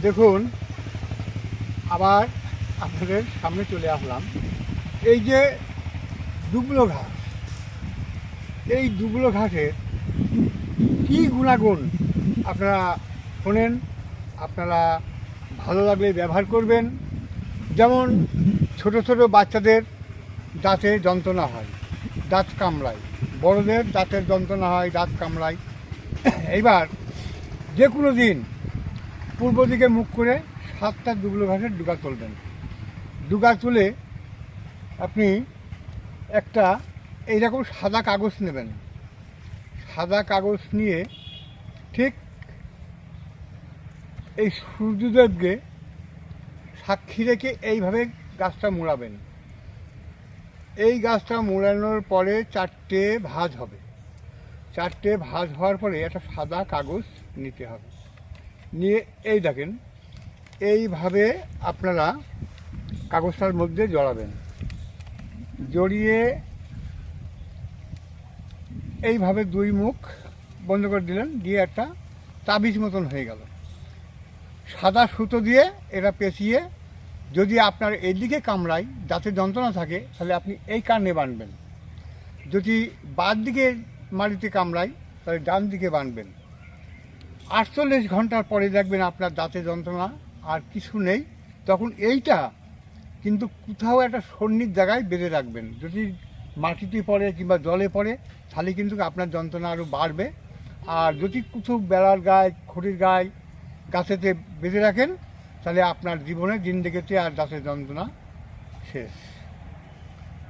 দেখুন, আবার আপনাদের সামনে চলে আসলাম। এই যে দুবলো ঘাস, এই দুবলো ঘাসের কী গুণাগুণ আপনারা শোনেন, আপনারা ভালো লাগলে ব্যবহার করবেন। যেমন ছোট ছোট বাচ্চাদের দাঁতে যন্ত্রণা হয়, দাঁত কামড়ায়, বড়দের দাঁতের যন্ত্রণা হয়, দাঁত কামড়ায়। এইবার যে কোনো দিন পূর্ব দিকে মুখ করে 7টা দুবলো ঘাসের ডুগা তুলবেন। ডুগা তুলে আপনি একটা এইরকম সাদা কাগজ নেবেন। সাদা কাগজ নিয়ে ঠিক এই সূর্যদেবকে সাক্ষী রেখে এইভাবে গাছটা মোড়াবেন। এই গাছটা মোড়ানোর পরে 4টে ভাঁজ হবে। 4টে ভাঁজ হওয়ার পরে একটা সাদা কাগজ নিতে হবে। নিয়ে এই দেখেন, এইভাবে আপনারা কাগজটার মধ্যে জড়াবেন। জড়িয়ে এইভাবে 2 মুখ বন্ধ করে দিলেন, দিয়ে একটা তাবিজ মতন হয়ে গেল। সাদা সুতো দিয়ে এটা পেঁচিয়ে, যদি আপনার এইদিকে কামড়ায়, দাঁতে যন্ত্রণা থাকে, তাহলে আপনি এই কানে বাঁধবেন। যদি বাদ দিকে মাটিতে কামড়ায়, তাহলে ডান দিকে বাঁধবেন। 48 ঘন্টার পরে দেখবেন আপনার দাঁতে যন্ত্রণা আর কিছু নেই। তখন এইটা কিন্তু কোথাও একটা সন্নির জায়গায় বেঁধে রাখবেন। যদি মাটিতে পড়ে কিংবা জলে পড়ে, তাহলে কিন্তু আপনার যন্ত্রণা আরও বাড়বে। আর যদি কোথাও বেড়ার গায়ে, খড়ির গায়ে, গাছেতে বেঁধে রাখেন, তাহলে আপনার জীবনে জিন্দেগিতে আর দাঁতের যন্ত্রণা শেষ।